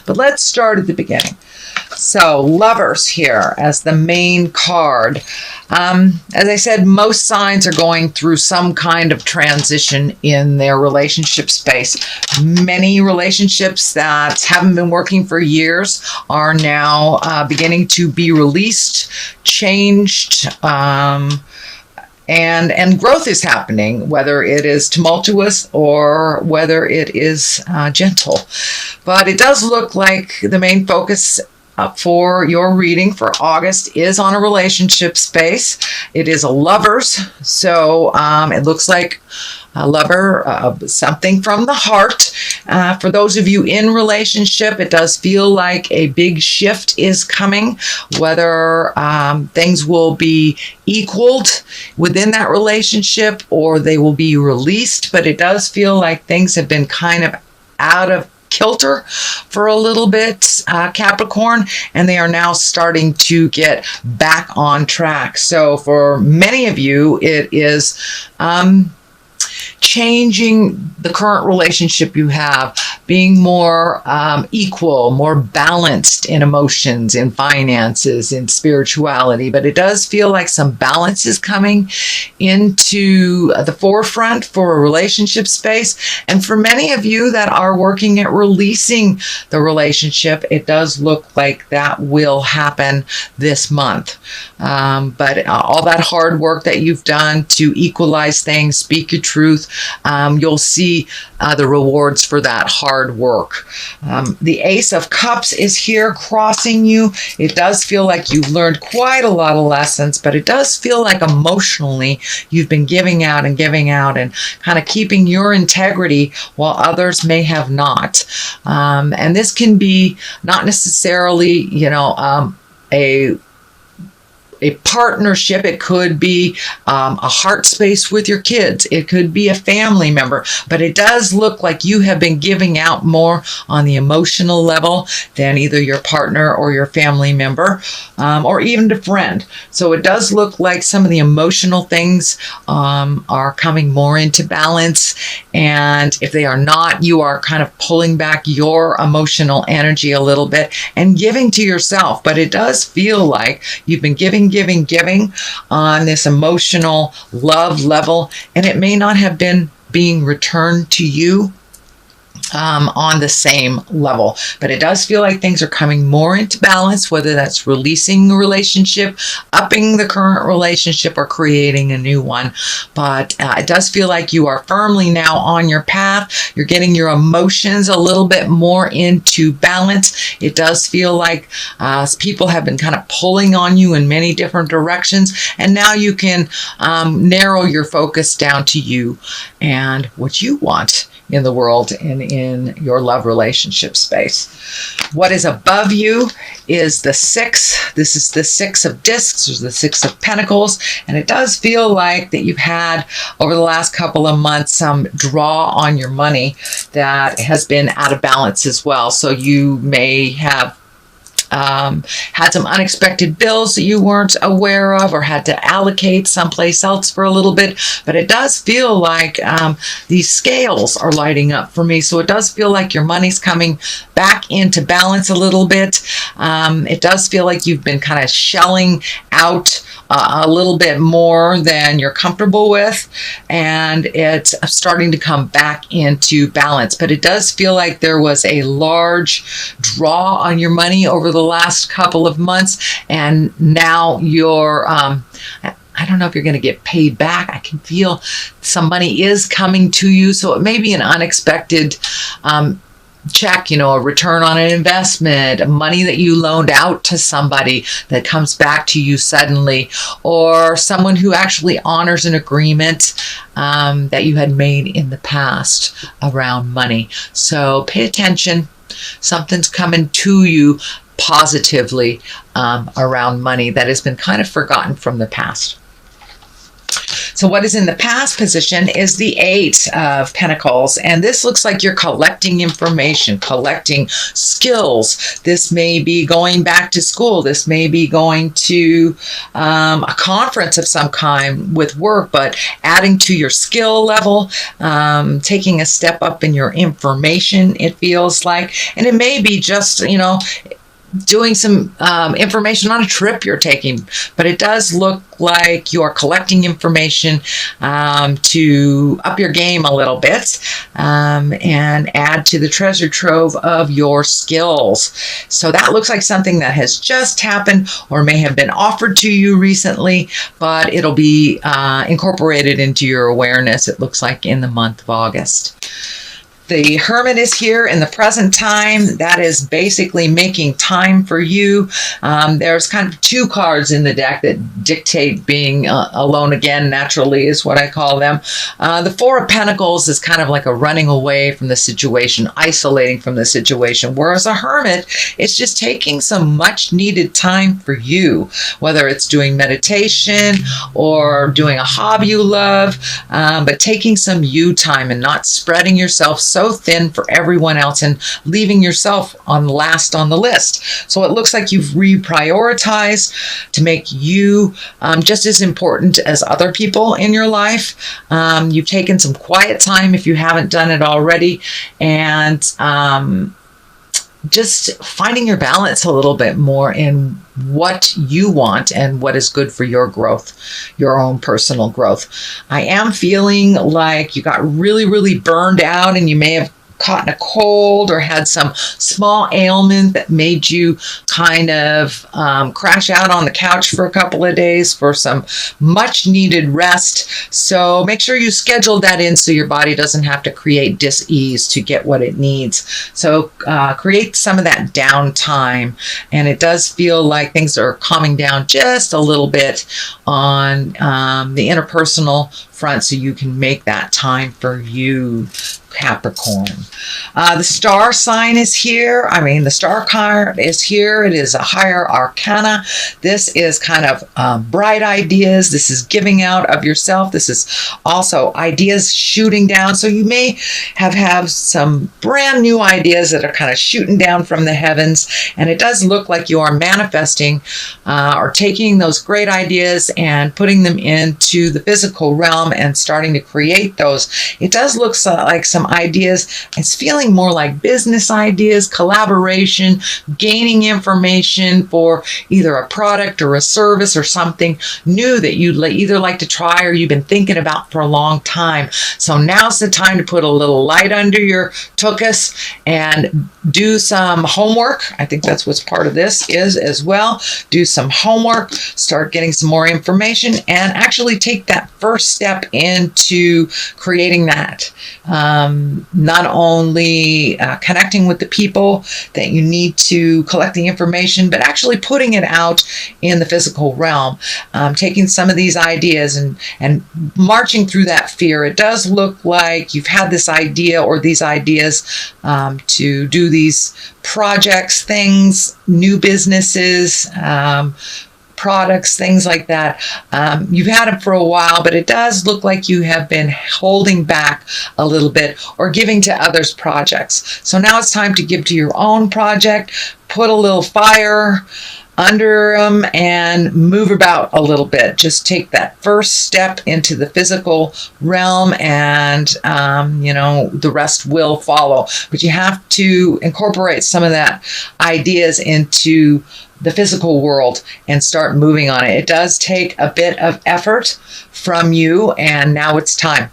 But let's start at the beginning. So Lovers here as the main card. As I said, most signs are going through some kind of transition in their relationship space. Many relationships that haven't been working for years are now beginning to be released, changed, and growth is happening, whether it is tumultuous or whether it is gentle. But it does look like the main focus for your reading for August is on a relationship space. It is a Lovers, so it looks like a lover, something from the heart. For those of you in relationship, it does feel like a big shift is coming, whether things will be equaled within that relationship or they will be released, but it does feel like things have been kind of out of kilter for a little bit, Capricorn, and they are now starting to get back on track. So for many of you, it is changing the current relationship you have, being more equal, more balanced in emotions, in finances, in spirituality. But it does feel like some balance is coming into the forefront for a relationship space. And for many of you that are working at releasing the relationship, it does look like that will happen this month. But all that hard work that you've done to equalize things, speak your truth, you'll see the rewards for that hard work. The Ace of Cups is here crossing you. It does feel like you've learned quite a lot of lessons, but it does feel like emotionally you've been giving out and kind of keeping your integrity while others may have not. And this can be not necessarily, a partnership. It could be a heart space with your kids. It could be a family member, but it does look like you have been giving out more on the emotional level than either your partner or your family member, or even a friend. So it does look like some of the emotional things are coming more into balance. And if they are not, you are kind of pulling back your emotional energy a little bit and giving to yourself. But it does feel like you've been giving on this emotional love level, and it may not have been being returned to you on the same level. But it does feel like things are coming more into balance, whether that's releasing a relationship, upping the current relationship, or creating a new one. But it does feel like you are firmly now on your path. You're getting your emotions a little bit more into balance. It does feel like people have been kind of pulling on you in many different directions, and now you can narrow your focus down to you and what you want in the world and in your love relationship space. What is above you is the 6. This is the 6 of discs, or the 6 of pentacles, and it does feel like that you've had over the last couple of months some draw on your money that has been out of balance as well. So you may have had some unexpected bills that you weren't aware of, or had to allocate someplace else for a little bit. But it does feel like these scales are lighting up for me. So it does feel like your money's coming back into balance a little bit. It does feel like you've been kind of shelling out a little bit more than you're comfortable with, and it's starting to come back into balance. But it does feel like there was a large draw on your money over the last couple of months, and now you're I don't know if you're going to get paid back. I can feel some money is coming to you, so it may be an unexpected check, a return on an investment, money that you loaned out to somebody that comes back to you suddenly, or someone who actually honors an agreement that you had made in the past around money. So pay attention. Something's coming to you positively around money that has been kind of forgotten from the past. So what is in the past position is the Eight of Pentacles. And this looks like you're collecting information, collecting skills. This may be going back to school. This may be going to a conference of some kind with work, but adding to your skill level, taking a step up in your information, it feels like. And it may be just, doing some information on a trip you're taking, but it does look like you're collecting information to up your game a little bit and add to the treasure trove of your skills. So that looks like something that has just happened or may have been offered to you recently, but it'll be incorporated into your awareness, it looks like, in the month of August. The Hermit is here in the present time. That is basically making time for you. There's kind of two cards in the deck that dictate being alone again, naturally, is what I call them. The Four of Pentacles is kind of like a running away from the situation, isolating from the situation, whereas a Hermit, it's just taking some much needed time for you, whether it's doing meditation or doing a hobby you love, but taking some you time and not spreading yourself so thin for everyone else and leaving yourself on last on the list. So it looks like you've reprioritized to make you just as important as other people in your life. You've taken some quiet time if you haven't done it already, and just finding your balance a little bit more in what you want and what is good for your growth, your own personal growth. I am feeling like you got really, really burned out, and you may have caught in a cold or had some small ailment that made you kind of crash out on the couch for a couple of days for some much needed rest. So make sure you schedule that in so your body doesn't have to create dis-ease to get what it needs. So create some of that downtime, and it does feel like things are calming down just a little bit on the interpersonal front, so you can make that time for you, Capricorn. The star sign is here. The star card is here. It is a higher arcana. This is kind of bright ideas. This is giving out of yourself. This is also ideas shooting down. So you may have some brand new ideas that are kind of shooting down from the heavens. And it does look like you are manifesting or taking those great ideas and putting them into the physical realm and starting to create those. It does look like some ideas. It's feeling more like business ideas, collaboration, gaining information for either a product or a service or something new that you'd either like to try or you've been thinking about for a long time. So now's the time to put a little light under your tuchus and do some homework. I think that's what's part of this is as well. Do some homework, start getting some more information, and actually take that first step into creating that. Not only connecting with the people that you need to collect the information, but actually putting it out in the physical realm, taking some of these ideas and marching through that fear. It does look like you've had this idea or these ideas to do these projects, things, new businesses, products, things like that. You've had it for a while, but it does look like you have been holding back a little bit or giving to others' projects. So now it's time to give to your own project, put a little fire under them and move about a little bit. Just take that first step into the physical realm, and the rest will follow. But you have to incorporate some of that ideas into the physical world and start moving on it. It does take a bit of effort from you, and now it's time.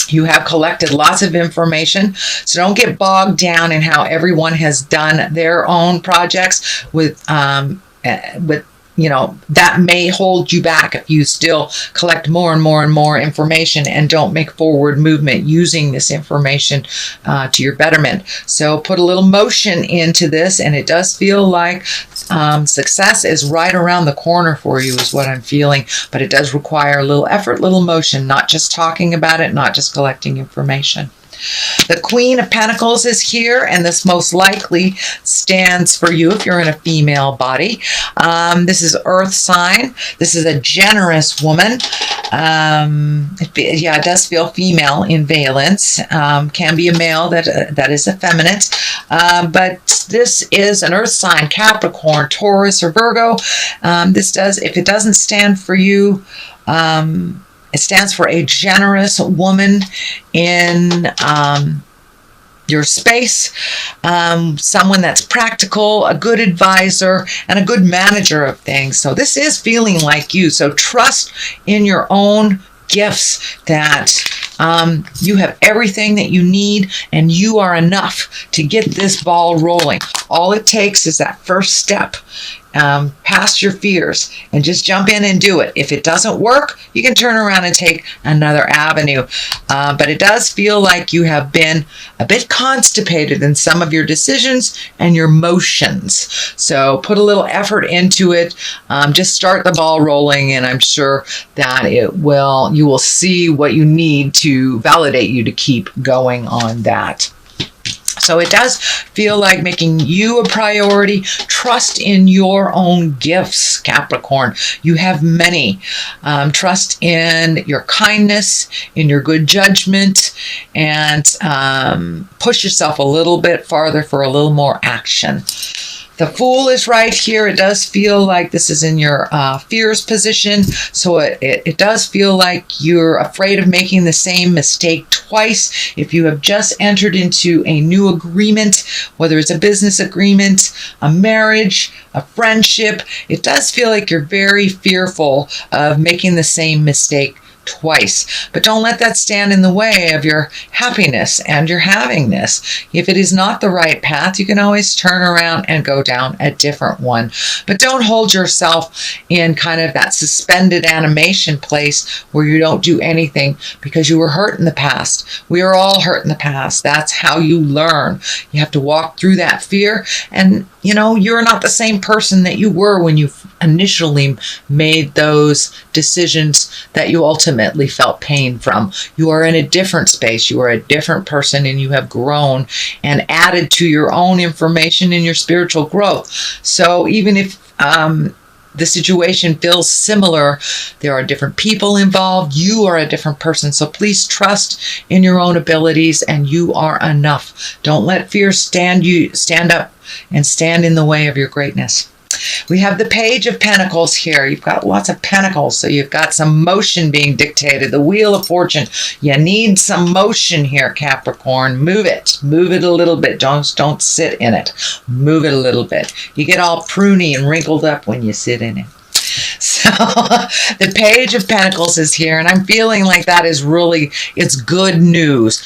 You have collected lots of information, so don't get bogged down in how everyone has done their own projects with that may hold you back if you still collect more and more and more information and don't make forward movement using this information to your betterment. So put a little motion into this, and it does feel like success is right around the corner for you is what I'm feeling, but it does require a little effort, little motion, not just talking about it, not just collecting information. The Queen of Pentacles is here, and this most likely stands for you if you're in a female body. This is Earth sign. This is a generous woman. It does feel female in valence. Can be a male that is effeminate. But this is an earth sign, Capricorn, Taurus, or Virgo. If it doesn't stand for you, it stands for a generous woman in your space, someone that's practical, a good advisor, and a good manager of things. So this is feeling like you. So trust in your own gifts that you have everything that you need and you are enough to get this ball rolling. All it takes is that first step. Past your fears and just jump in and do it. If it doesn't work, you can turn around and take another avenue. But it does feel like you have been a bit constipated in some of your decisions and your motions. So put a little effort into it. Just start the ball rolling, and I'm sure that you will see what you need to validate you to keep going on that. So it does feel like making you a priority. Trust in your own gifts, Capricorn. You have many. Trust in your kindness, in your good judgment, and push yourself a little bit farther for a little more action. The Fool is right here. It does feel like this is in your fears position. So it does feel like you're afraid of making the same mistake twice. If you have just entered into a new agreement, whether it's a business agreement, a marriage, a friendship, it does feel like you're very fearful of making the same mistake twice. But don't let that stand in the way of your happiness and your havingness. If it is not the right path, you can always turn around and go down a different one. But don't hold yourself in kind of that suspended animation place where you don't do anything because you were hurt in the past. We are all hurt in the past. That's how you learn. You have to walk through that fear, and you're not the same person that you were when you initially made those decisions that you ultimately felt pain from. You are in a different space. You are a different person, and you have grown and added to your own information in your spiritual growth. So even if the situation feels similar, there are different people involved. You are a different person. So please trust in your own abilities, and you are enough. Don't let fear stand up and stand in the way of your greatness. We have the Page of Pentacles here. You've got lots of pentacles, so you've got some motion being dictated. The Wheel of Fortune. You need some motion here, Capricorn. Move it. Move it a little bit. Don't sit in it. Move it a little bit. You get all pruny and wrinkled up when you sit in it. So the Page of Pentacles is here, and I'm feeling like that is it's good news.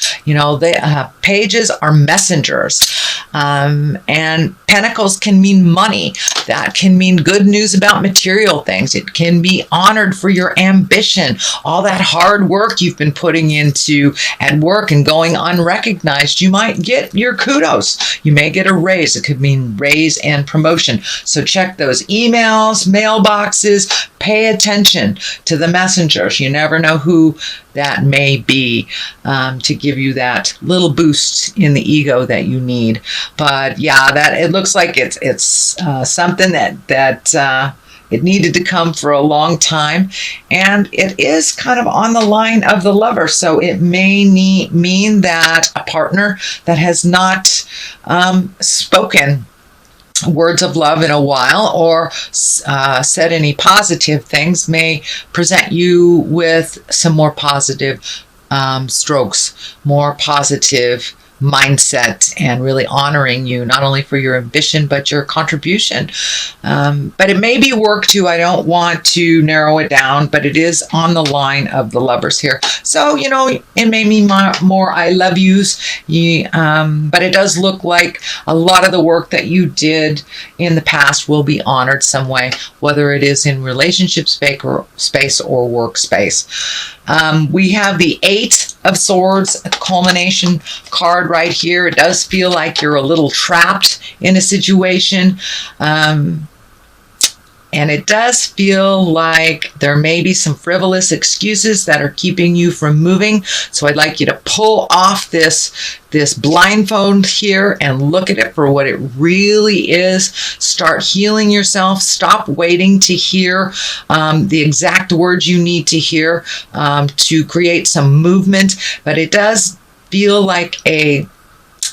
Pages are messengers, and pentacles can mean money. That can mean good news about material things. It can be honored for your ambition, all that hard work you've been putting into at work and going unrecognized. You might get your kudos. You may get a raise. It could mean raise and promotion. So check those emails, mailboxes. Pay attention to the messengers. You never know who that may be to give you that little boost in the ego that you need. But yeah, that it looks like it's something that it needed to come for a long time, and it is kind of on the line of the Lover. So it may mean that a partner that has not spoken words of love in a while, or said any positive things, may present you with some more positive strokes, more positive mindset, and really honoring you not only for your ambition but your contribution. But it may be work too. I don't want to narrow it down, but it is on the line of the Lovers here. So it may mean more I love yous, but it does look like a lot of the work that you did in the past will be honored some way, whether it is in relationship space or workspace. We have the Eight of Swords, a culmination card right here. It does feel like you're a little trapped in a situation. And And it does feel like there may be some frivolous excuses that are keeping you from moving. So I'd like you to pull off this blindfold here and look at it for what it really is. Start healing yourself. Stop waiting to hear the exact words you need to hear to create some movement. But it does feel like a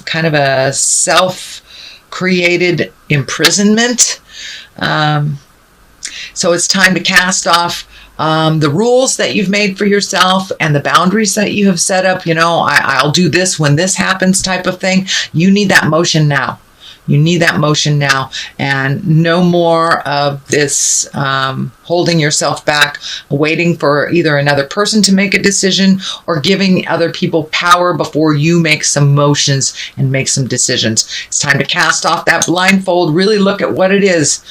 kind of a self-created imprisonment. So it's time to cast off the rules that you've made for yourself and the boundaries that you have set up. I'll do this when this happens type of thing. You need that motion now. You need that motion now, and no more of this holding yourself back, waiting for either another person to make a decision or giving other people power before you make some motions and make some decisions. It's time to cast off that blindfold, really look at what it is.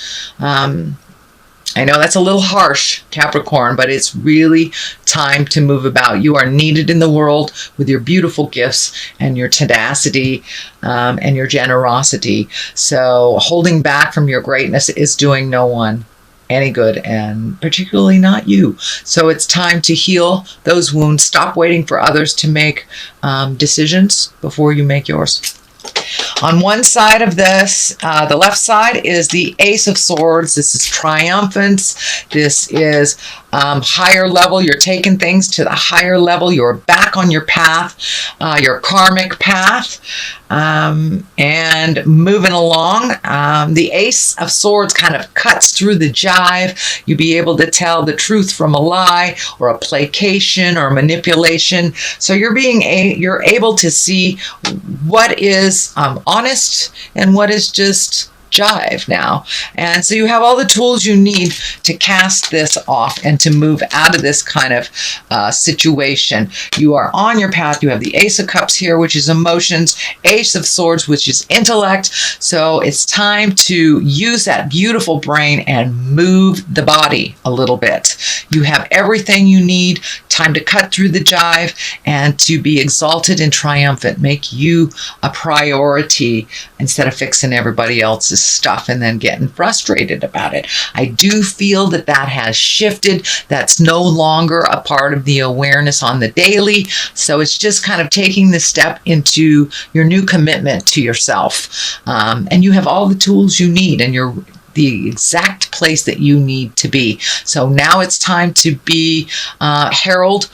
I know that's a little harsh, Capricorn, but it's really time to move about. You are needed in the world with your beautiful gifts and your tenacity and your generosity. So holding back from your greatness is doing no one any good, and particularly not you. So it's time to heal those wounds. Stop waiting for others to make decisions before you make yours. On one side of this, the left side, is the Ace of Swords. This is triumphance. This is higher level. You're taking things to the higher level. You're back on your path, your karmic path, and moving along. The Ace of Swords kind of cuts through the jive. You'll be able to tell the truth from a lie or a placation or manipulation. So you're able to see what is honest and what is just jive now. And so you have all the tools you need to cast this off and to move out of this kind of situation. You are on your path. You have the Ace of Cups here, which is emotions, Ace of Swords, which is intellect. So it's time to use that beautiful brain and move the body a little bit. You have everything you need. Time to cut through the jive and to be exalted and triumphant. Make you a priority instead of fixing everybody else's stuff and then getting frustrated about it. I do feel that has shifted. That's no longer a part of the awareness on the daily. So it's just kind of taking the step into your new commitment to yourself. And you have all the tools you need, and you're the exact place that you need to be. So now it's time to be herald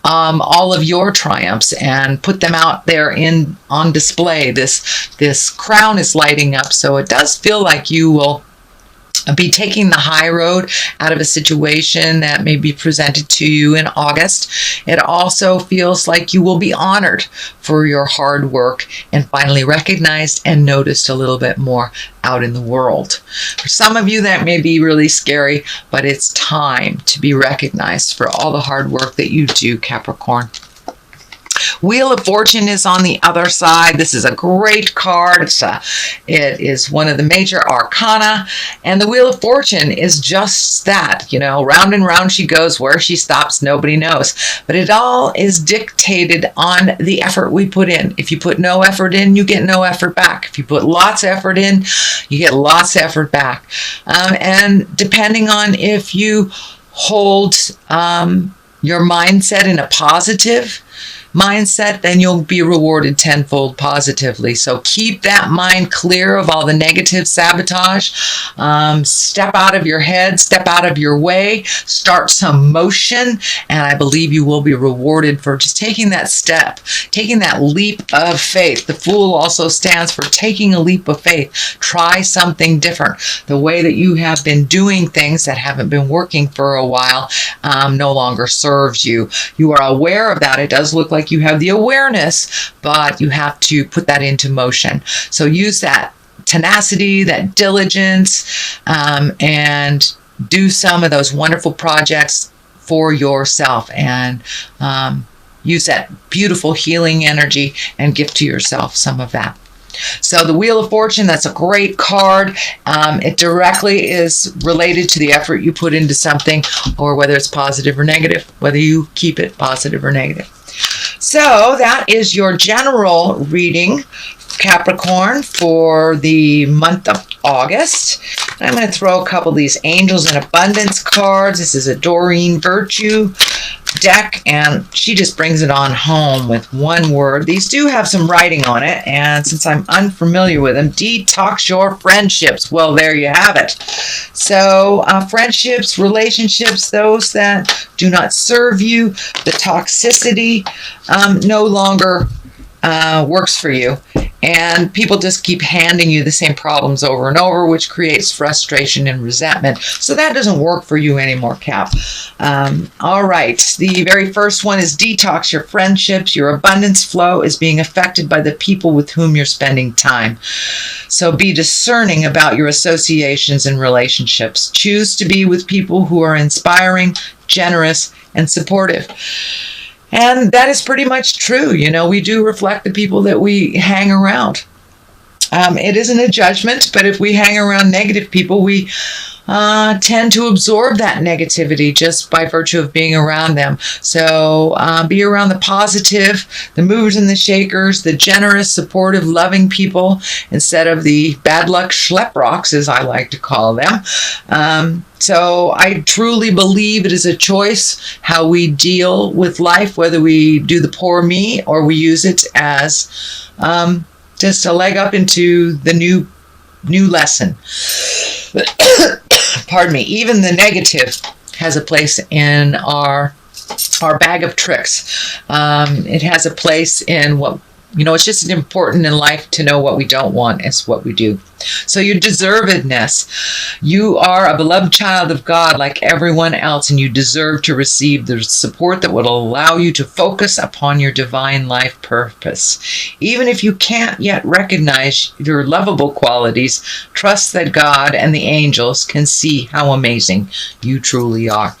all of your triumphs and put them out there on display. This crown is lighting up, so it does feel like you will be taking the high road out of a situation that may be presented to you in August. It also feels like you will be honored for your hard work and finally recognized and noticed a little bit more out in the world. For some of you, that may be really scary, but it's time to be recognized for all the hard work that you do, Capricorn. Wheel of Fortune is on the other side. This is a great card. It is one of the major arcana, and the Wheel of Fortune is just that. Round and round she goes. Where she stops, nobody knows. But it all is dictated on the effort we put in. If you put no effort in, you get no effort back. If you put lots of effort in, you get lots of effort back. And depending on if you hold your mindset in a positive mindset, then you'll be rewarded tenfold positively. So keep that mind clear of all the negative sabotage. Step out of your head, step out of your way, start some motion, and I believe you will be rewarded for just taking that step, taking that leap of faith. The Fool also stands for taking a leap of faith. Try something different. The way that you have been doing things that haven't been working for a while no longer serves you. You are aware of that. It does look like you have the awareness, but you have to put that into motion. So use that tenacity, that diligence, and do some of those wonderful projects for yourself, and use that beautiful healing energy and give to yourself some of that. So the Wheel of Fortune, that's a great card. It directly is related to the effort you put into something, or whether it's positive or negative, whether you keep it positive or negative. So that is your general reading Capricorn, for the month of August. I'm going to throw a couple of these Angels in Abundance cards. This is a Doreen Virtue deck, and she just brings it on home with one word. These do have some writing on it, and since I'm unfamiliar with them, detox your friendships. Well, there you have it. So friendships, relationships, those that do not serve you, the toxicity no longer works for you, and people just keep handing you the same problems over and over, which creates frustration and resentment. So that doesn't work for you anymore, Cap. All right, the very first one is detox your friendships. Your abundance flow is being affected by the people with whom you're spending time. So be discerning about your associations and relationships. Choose to be with people who are inspiring, generous, and supportive. And that is pretty much true. You know, we do reflect the people that we hang around. It isn't a judgment, but if we hang around negative people, we tend to absorb that negativity just by virtue of being around them. So be around the positive, the movers and the shakers, the generous, supportive, loving people, instead of the bad luck schlep rocks, as I like to call them. So I truly believe it is a choice how we deal with life, whether we do the poor me or we use it as just a leg up into the new lesson. Pardon me. Even the negative has a place in our bag of tricks. It has a place in what, you know, it's just important in life to know what we don't want is what we do. So your deservedness. You are a beloved child of God like everyone else, and you deserve to receive the support that will allow you to focus upon your divine life purpose. Even if you can't yet recognize your lovable qualities, trust that God and the angels can see how amazing you truly are.